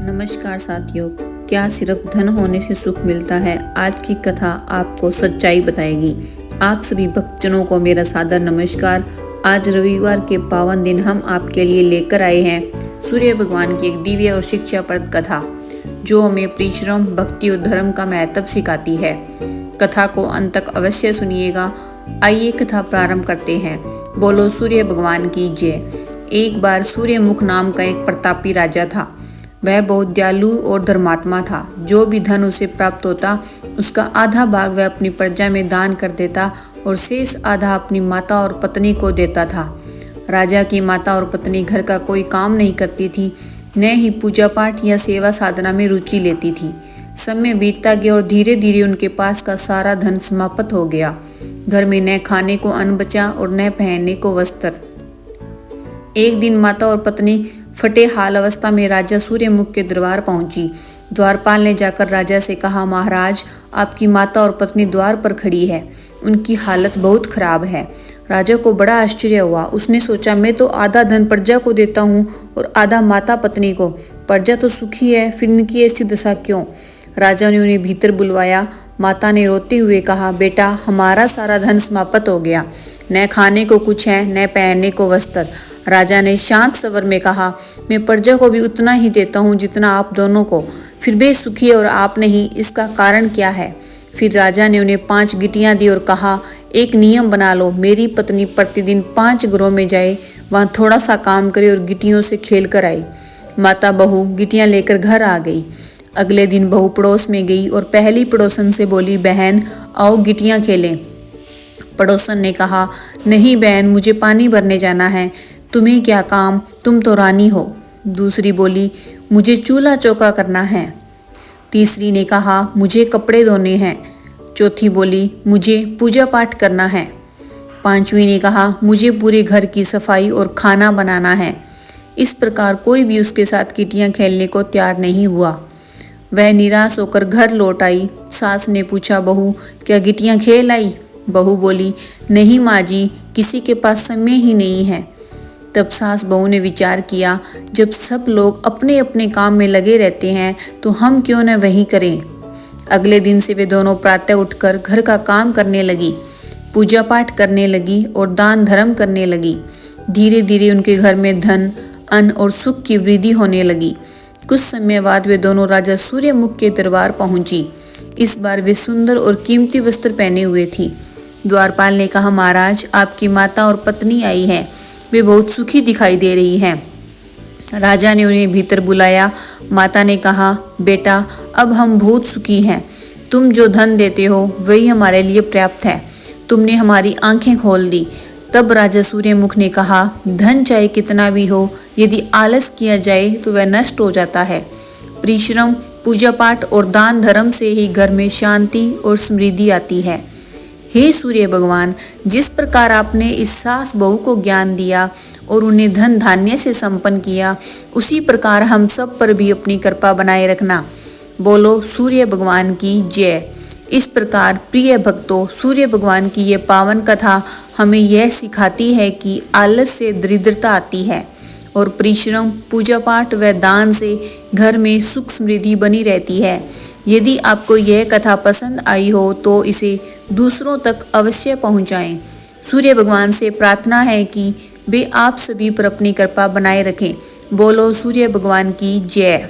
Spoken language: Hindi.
नमस्कार साथियों, क्या सिर्फ धन होने से सुख मिलता है? आज की कथा आपको सच्चाई बताएगी। आप सभी भक्तजनों को मेरा सादर नमस्कार। आज रविवार के पावन दिन हम आपके लिए लेकर आए हैं सूर्य भगवान की एक दिव्य और शिक्षाप्रद कथा, जो हमें परिश्रम, भक्ति और धर्म का महत्व सिखाती है। कथा को अंत तक अवश्य सुनिएगा। आइए कथा प्रारंभ करते हैं। बोलो सूर्य भगवान की जय। एक बार सूर्यमुख नाम का एक प्रतापी राजा था। वह बहुत दयालु और धर्मात्मा था। जो भी धन उसे प्राप्त होता, उसका आधा भाग वह अपनी प्रजा में दान कर देता और शेष आधा अपनी माता और पत्नी को देता था। राजा की माता और पत्नी घर का कोई काम नहीं करती थी, न ही पूजा पाठ या सेवा साधना में रुचि लेती थी। समय बीतता गया और धीरे धीरे उनके पास का सारा धन समाप्त हो गया। घर में न खाने को अन्न बचा और न पहनने को वस्त्र। एक दिन माता और पत्नी फटे हाल अवस्था में राजा सूर्यमुख के दरबार पहुंची। द्वारपाल ने जाकर राजा से कहा, महाराज, आपकी माता और पत्नी द्वार पर खड़ी है। उनकी हालत बहुत खराब है। राजा को बड़ा आश्चर्य हुआ। उसने सोचा, मैं तो आधा धन प्रजा को देता हूँ और आधा माता पत्नी को। प्रजा तो सुखी है, फिर इनकी ऐसी दशा क्यों? राजा ने उन्हें भीतर बुलवाया। माता ने रोते हुए कहा, बेटा, हमारा सारा धन समाप्त हो गया। न खाने को कुछ है, न पहनने को वस्त्र। राजा ने शांत स्वर में कहा, मैं प्रजा को भी उतना ही देता हूँ जितना आप दोनों को, फिर भी सुखी और आप नहीं। इसका कारण क्या है? फिर राजा ने उन्हें 5 गिट्टियाँ दी और कहा, एक नियम बना लो, मेरी पत्नी प्रतिदिन 5 घरों में जाए, वहाँ थोड़ा सा काम करे और गिट्टियों से खेल कर आई। माता बहू गिट्टियाँ लेकर घर आ गई। अगले दिन बहू पड़ोस में गई और पहली पड़ोसन से बोली, बहन आओ गिट्टियाँ खेलें। पड़ोसन ने कहा, नहीं बहन, मुझे पानी भरने जाना है। तुम्हें क्या काम, तुम तो रानी हो। दूसरी बोली, मुझे चूल्हा चौका करना है। तीसरी ने कहा, मुझे कपड़े धोने हैं। चौथी बोली, मुझे पूजा पाठ करना है। पांचवी ने कहा, मुझे पूरे घर की सफाई और खाना बनाना है। इस प्रकार कोई भी उसके साथ गिट्टियाँ खेलने को तैयार नहीं हुआ। वह निराश होकर घर लौट आई। सास ने पूछा, बहू, क्या गिट्टियाँ खेल आई? बहू बोली, नहीं माँ जी, किसी के पास समय ही नहीं है। तब सास बहू ने विचार किया, जब सब लोग अपने अपने काम में लगे रहते हैं तो हम क्यों न वही करें। अगले दिन से वे दोनों प्रातः उठकर घर का काम करने लगी, पूजा पाठ करने लगी और दान धर्म करने लगी। धीरे धीरे उनके घर में धन, अन्न और सुख की वृद्धि होने लगी। कुछ समय बाद वे दोनों राजा सूर्यमुख के दरबार पहुंची। इस बार वे सुंदर और कीमती वस्त्र पहने हुए थी। द्वारपाल ने कहा, महाराज, आपकी माता और पत्नी आई है। वे बहुत सुखी दिखाई दे रही हैं। राजा ने उन्हें भीतर बुलाया। माता ने कहा, बेटा, अब हम बहुत सुखी हैं। तुम जो धन देते हो वही हमारे लिए पर्याप्त है। तुमने हमारी आंखें खोल दी। तब राजा सूर्यमुख ने कहा, धन चाहे कितना भी हो, यदि आलस किया जाए तो वह नष्ट हो जाता है। परिश्रम, पूजा पाठ और दान धर्म से ही घर में शांति और समृद्धि आती है। हे सूर्य भगवान, जिस प्रकार आपने इस सास बहू को ज्ञान दिया और उन्हें धन धान्य से संपन्न किया, उसी प्रकार हम सब पर भी अपनी कृपा बनाए रखना। बोलो सूर्य भगवान की जय। इस प्रकार प्रिय भक्तों, सूर्य भगवान की ये पावन कथा हमें यह सिखाती है कि आलस से दरिद्रता आती है और परिश्रम, पूजा पाठ व दान से घर में सुख समृद्धि बनी रहती है। यदि आपको यह कथा पसंद आई हो तो इसे दूसरों तक अवश्य पहुंचाएं। सूर्य भगवान से प्रार्थना है कि वे आप सभी पर अपनी कृपा बनाए रखें। बोलो सूर्य भगवान की जय।